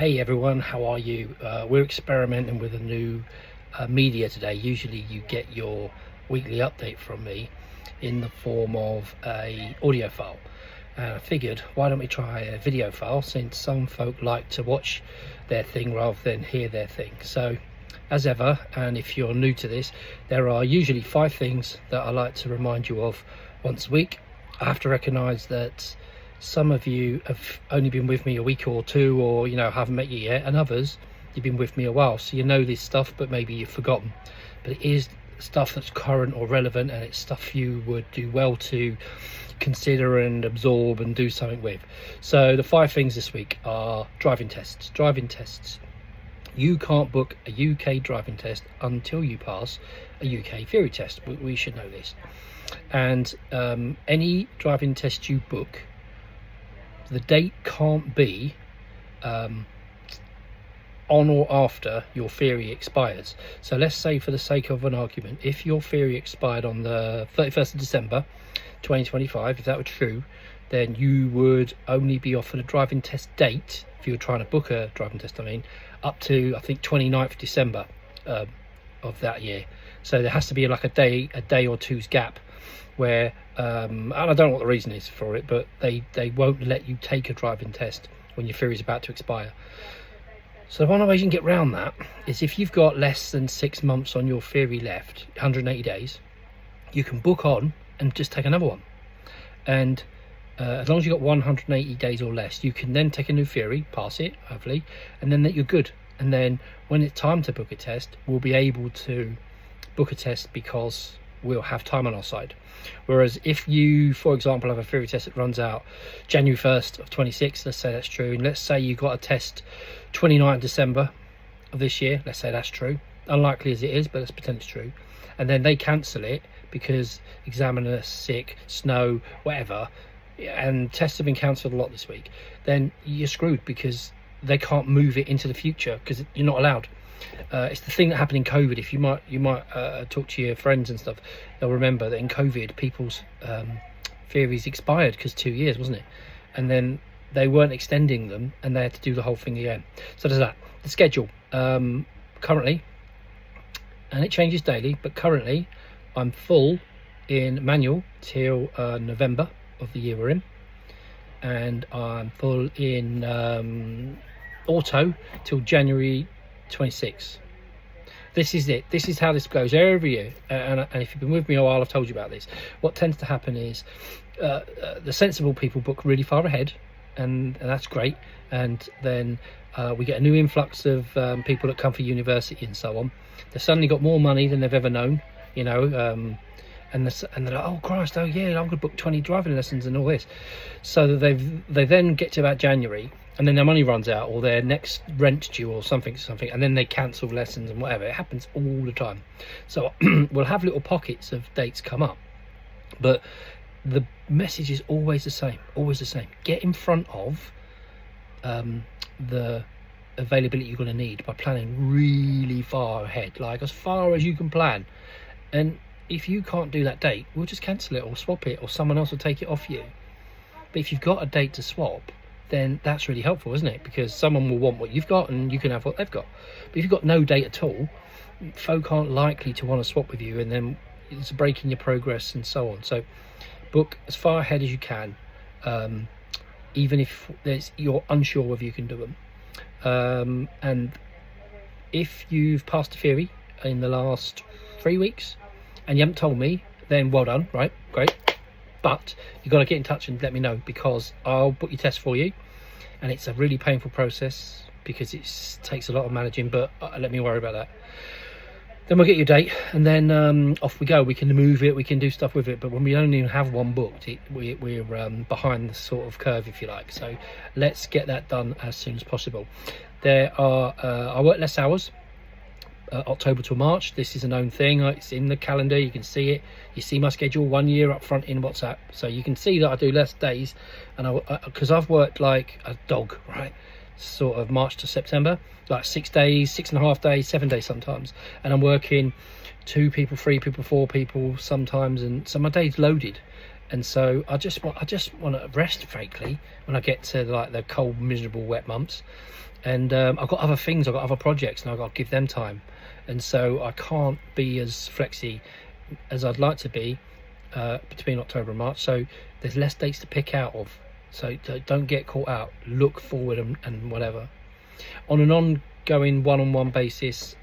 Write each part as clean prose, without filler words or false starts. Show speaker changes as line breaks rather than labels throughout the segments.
Hey everyone, how are you? We're experimenting with a new media today. Usually you get your weekly update from me in the form of a audio file. And I figured, why don't we try a video file, since some folk like to watch their thing rather than hear their thing. So as ever, and if you're new to this, there are usually 5 things that I like to remind you of once a week. I have to recognise that some of you have only been with me a week or two, or haven't met you yet, and others you've been with me a while, so you know this stuff but maybe you've forgotten. But it is stuff that's current or relevant, and it's stuff you would do well to consider and absorb and do something with. So the 5 things this week are driving tests. You can't book a UK driving test until you pass a UK theory test. We should know this. And any driving test you book, the date can't be on or after your theory expires. So let's say, for the sake of an argument, if your theory expired on the 31st of December 2025, if that were true, then you would only be offered a driving test date, if you were trying to book a driving test, up to, I think, 29th December of that year. So there has to be like a day or two's gap where and I don't know what the reason is for it, but they won't let you take a driving test when your theory is about to expire. So one way you can get around that is, if you've got less than 6 months on your theory left, 180 days, you can book on and just take another one. And as long as you've got 180 days or less, you can then take a new theory, pass it hopefully, and then that you're good. And then when it's time to book a test, we'll be able to book a test because we'll have time on our side. Whereas if you, for example, have a theory test that runs out January 1st of 26, let's say that's true, and let's say you got a test 29th December of this year, let's say that's true, unlikely as it is, but let's pretend it's true, and then they cancel it because examiner's sick, snow, whatever, and tests have been cancelled a lot this week, then you're screwed because they can't move it into the future because you're not allowed. It's the thing that happened in COVID. If you might talk to your friends and stuff, they'll remember that in COVID people's theories expired because 2 years, wasn't it? And then they weren't extending them and they had to do the whole thing again. So there's that. The schedule currently, and it changes daily, but currently I'm full in manual till November of the year we're in, and I'm full in auto till January 26. This is it. This is how this goes every year, and if you've been with me a while, I've told you about this. What tends to happen is the sensible people book really far ahead, and that's great, and then we get a new influx of people that come for university and so on. They've suddenly got more money than they've ever known, and they're like, oh Christ, oh yeah, I'm gonna book 20 driving lessons and all this. So that they then get to about January, and then their money runs out, or their next rent's due, or something, and then they cancel lessons and whatever. It happens all the time. So we'll have little pockets of dates come up, but the message is always the same. Get in front of the availability you're going to need by planning really far ahead, like as far as you can plan. And if you can't do that date, we'll just cancel it or swap it, or someone else will take it off you. But if you've got a date to swap, then that's really helpful, isn't it? Because someone will want what you've got and you can have what they've got. But if you've got no date at all, folk aren't likely to want to swap with you, and then it's breaking your progress and so on. So book as far ahead as you can, even if you're unsure whether you can do them. And if you've passed the theory in the last 3 weeks and you haven't told me, then well done, right? Great. But you've got to get in touch and let me know, because I'll book your test for you, and it's a really painful process because it takes a lot of managing, but let me worry about that. Then we'll get your date, and then off we go. We can move it, we can do stuff with it, but when we don't even have one booked, we're behind the sort of curve, if you like. So let's get that done as soon as possible. There are I work less hours, October to March. This is a known thing. It's in the calendar, you can see it. You see my schedule 1 year up front in WhatsApp, so you can see that I do less days. And because I've worked like a dog, right, sort of March to September, like 6 days, 6.5 days, 7 days sometimes, and I'm working 2 people, 3 people, 4 people sometimes, and so my day's loaded. And so I just want to rest, frankly, when I get to like the cold, miserable, wet months. And I've got other things, I've got other projects, and I've got to give them time. And so I can't be as flexy as I'd like to be between October and March. So there's less dates to pick out of. So don't get caught out. Look forward and whatever. On an ongoing one-on-one basis,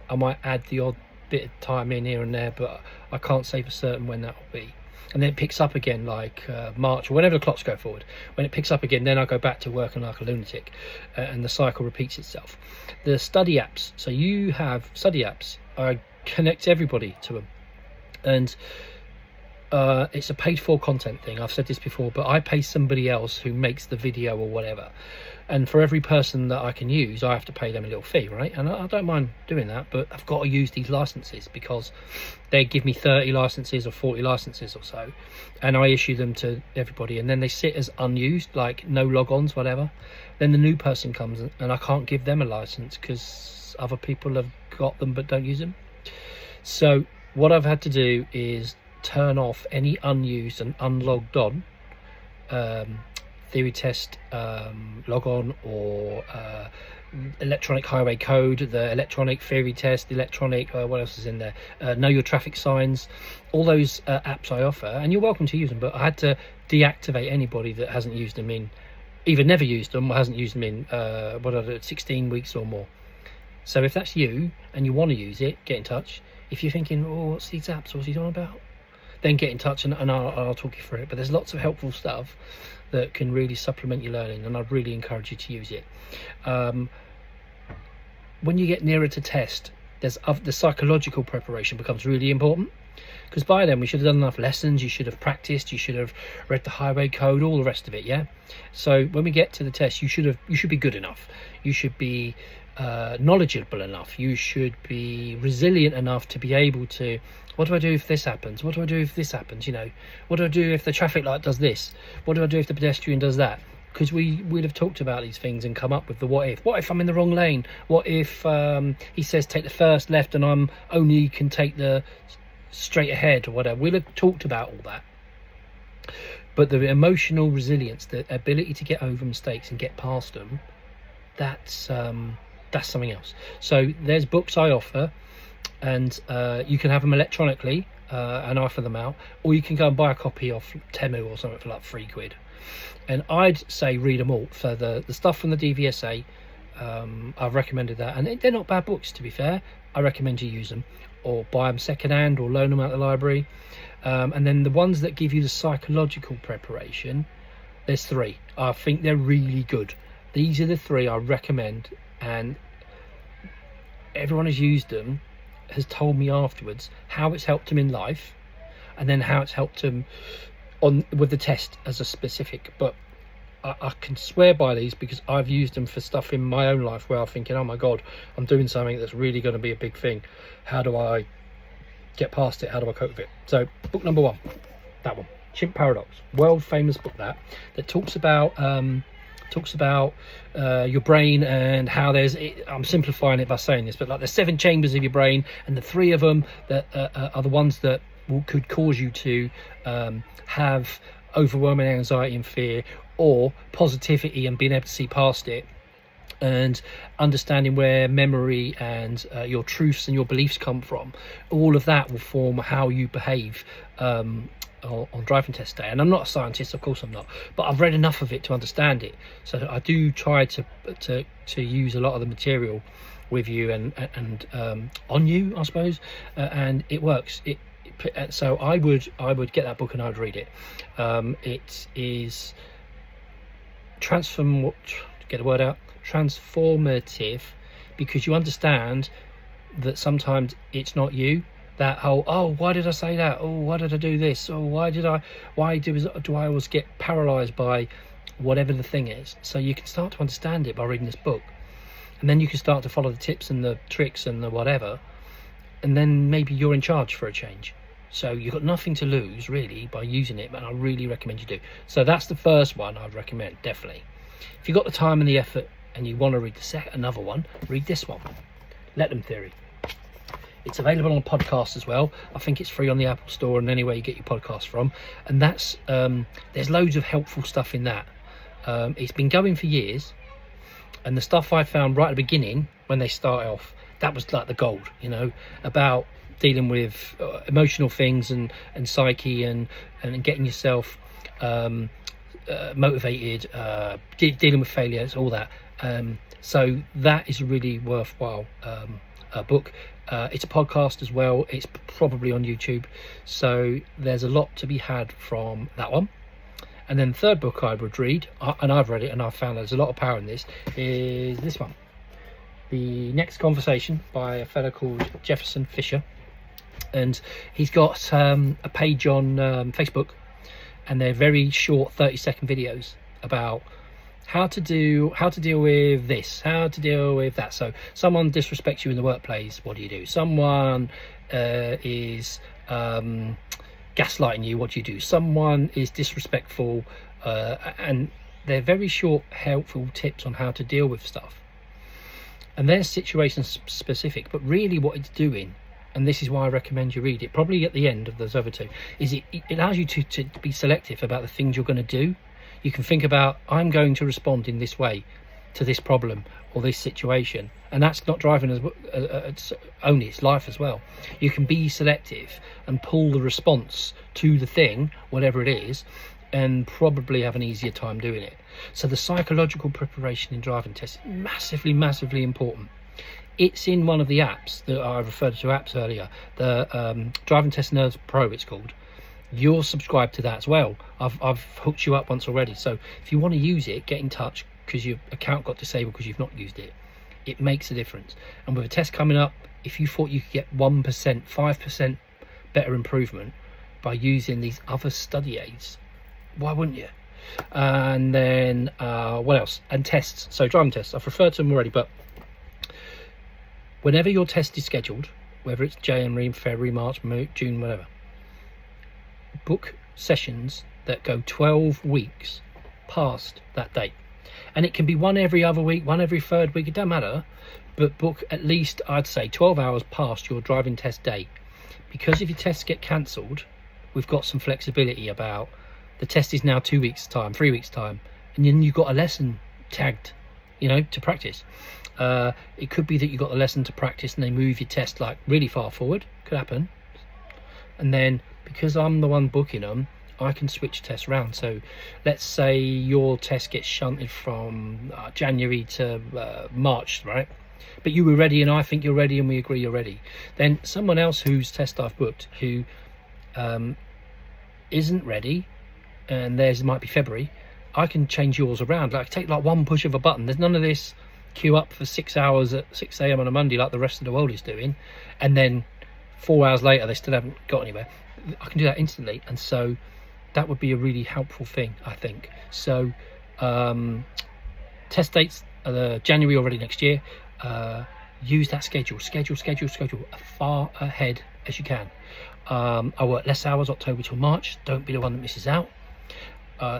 I might add the odd bit of time in here and there, but I can't say for certain when that will be. And then it picks up again like March or whenever the clocks go forward. When it picks up again, then I go back to working like a lunatic, and the cycle repeats itself. The study apps, so you have study apps, I connect everybody to them, and it's a paid for content thing. I've said this before, but I pay somebody else who makes the video or whatever, and for every person that I can use, I have to pay them a little fee, right? And I don't mind doing that, but I've got to use these licenses because they give me 30 licenses or 40 licenses or so, and I issue them to everybody, and then they sit as unused, like no logons, whatever. Then the new person comes and I can't give them a license because other people have got them but don't use them. So what I've had to do is turn off any unused and unlogged on theory test log on, or electronic highway code, the electronic theory test, the electronic what else is in there, know your traffic signs, all those apps I offer, and you're welcome to use them, but I had to deactivate anybody that hasn't used them in, either never used them or hasn't used them in 16 weeks or more. So if that's you and you want to use it, get in touch. If you're thinking, oh, what's these apps, what's he on about, then get in touch and I'll talk you through it. But there's lots of helpful stuff that can really supplement your learning, and I'd really encourage you to use it. When you get nearer to test, the psychological preparation becomes really important, because by then we should have done enough lessons, you should have practiced, you should have read the highway code, all the rest of it. Yeah, so when we get to the test, you should be good enough, you should be knowledgeable enough, you should be resilient enough to be able to, what do I do if this happens, what do I do if this happens, you know, what do I do if the traffic light does this, what do I do if the pedestrian does that? Because we'd have talked about these things and come up with the what if I'm in the wrong lane, what if he says take the first left and I'm only can take the straight ahead or whatever. We'll have talked about all that. But the emotional resilience, the ability to get over mistakes and get past them, that's something else. So there's books I offer, and you can have them electronically and I offer them out, or you can go and buy a copy off Temu or something for like £3. And I'd say read them all. So the stuff from the DVSA, I've recommended that, and they're not bad books, to be fair. I recommend you use them, or buy them secondhand, or loan them out the library. And then the ones that give you the psychological preparation, there's 3. I think they're really good. These are the 3 I recommend, and everyone who's used them has told me afterwards how it's helped them in life, and then how it's helped them with the test as a specific. But I can swear by these because I've used them for stuff in my own life where I'm thinking, oh my god, I'm doing something that's really going to be a big thing. How do I get past it? How do I cope with it? So book number 1, that one, Chimp Paradox, world famous book that talks about your brain, and how I'm simplifying it by saying this, but like there's 7 chambers of your brain, and the 3 of them that are the ones that could cause you to have overwhelming anxiety and fear, or positivity and being able to see past it, and understanding where memory and your truths and your beliefs come from. All of that will form how you behave on driving test day. And I'm not a scientist, of course I'm not, but I've read enough of it to understand it. So I do try to use a lot of the material with you and on you, I suppose, and it works. So I would get that book and I would read it. It is transformative, because you understand that sometimes it's not you. That whole, oh, why did I say that? Oh, why did I do this? Oh, why do I always get paralyzed by whatever the thing is? So you can start to understand it by reading this book, and then you can start to follow the tips and the tricks and the whatever, and then maybe you're in charge for a change. So you've got nothing to lose really by using it, but I really recommend you do. So that's the first one I'd recommend, definitely. If you've got the time and the effort and you want to read another one, read this one, Let Them Theory. It's available on podcast as well. I think it's free on the Apple Store and anywhere you get your podcasts from. And that's there's loads of helpful stuff in that. It's been going for years, and the stuff I found right at the beginning when they start off, that was like the gold, you know, about dealing with emotional things and psyche and getting yourself motivated, dealing with failures, all that. So that is a really worthwhile book. It's a podcast as well. It's probably on YouTube, so there's a lot to be had from that one. And then the third book I would read, and I've read it and I've found there's a lot of power in this, is this one, The Next Conversation, by a fellow called Jefferson Fisher. And he's got a page on Facebook, and they're very short 30-second videos about how to deal with this, how to deal with that. So someone disrespects you in the workplace, what do you do? Someone is gaslighting you, what do you do? Someone is disrespectful, and they're very short, helpful tips on how to deal with stuff. And they're situation specific, but really what it's doing, and this is why I recommend you read it, probably at the end of those other two, is it allows you to be selective about the things you're going to do. You can think about, I'm going to respond in this way to this problem or this situation, and that's not driving as only, it's life as well. You can be selective and pull the response to the thing, whatever it is, and probably have an easier time doing it. So the psychological preparation in driving tests is massively important. It's in one of the apps that I referred to apps earlier, the Driving Test Nerds Pro it's called. You're subscribed to that as well. I've hooked you up once already, so if you want to use it, get in touch, because your account got disabled because you've not used it. It makes a difference. And with a test coming up, if you thought you could get 1%, 5% better improvement by using these other study aids, why wouldn't you? And then what else? And tests. So driving tests, I've referred to them already, but whenever your test is scheduled, whether it's January, February, March, June, whatever, book sessions that go 12 weeks past that date. And it can be one every other week, one every third week, it doesn't matter, but book at least, I'd say, 12 hours past your driving test date. Because if your tests get cancelled, we've got some flexibility about the test is now 2 weeks time, 3 weeks time, and then you've got a lesson tagged, you know, to practice. It could be that you got a lesson to practice and they move your test like really far forward, could happen. And then because I'm the one booking them, I can switch tests around. So let's say your test gets shunted from January to March, right? But you were ready and I think you're ready and we agree you're ready. Then someone else whose test I've booked who isn't ready, and theirs might be February, I can change yours around. Like take like one push of a button. There's none of this queue up for 6 hours at 6 a.m. on a Monday like the rest of the world is doing, and then 4 hours later they still haven't got anywhere. I can do that instantly, and so that would be a really helpful thing, I think. So test dates are January already next year. Use that schedule as far ahead as you can. I work less hours October till March. Don't be the one that misses out.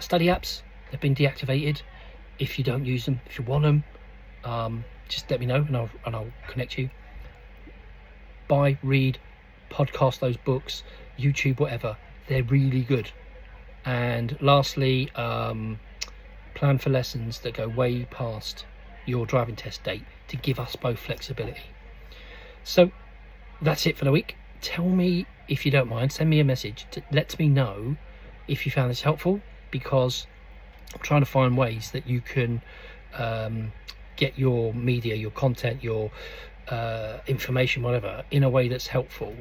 Study apps, they've been deactivated. If you don't use them, if you want them, just let me know and I'll connect you. Buy, read, podcast those books, YouTube, whatever. They're really good. And lastly, plan for lessons that go way past your driving test date to give us both flexibility. So that's it for the week. Tell me, if you don't mind, send me a message to let me know if you found this helpful, because I'm trying to find ways that you can get your media, your content, your information, whatever, in a way that's helpful.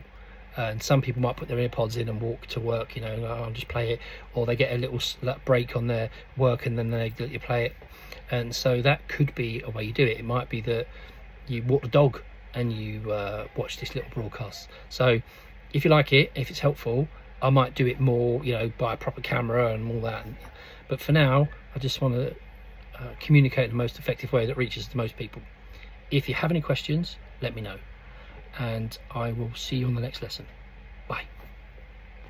And some people might put their earpods in and walk to work, you know, I'll just play it, or they get a little break on their work and then they let you play it. And so that could be a way you do it. It might be that you walk the dog and you watch this little broadcast. So if you like it, if it's helpful, I might do it more, you know, by a proper camera and all that. But for now, I just want to communicate in the most effective way that reaches the most people. If you have any questions, let me know, and I will see you on the next lesson.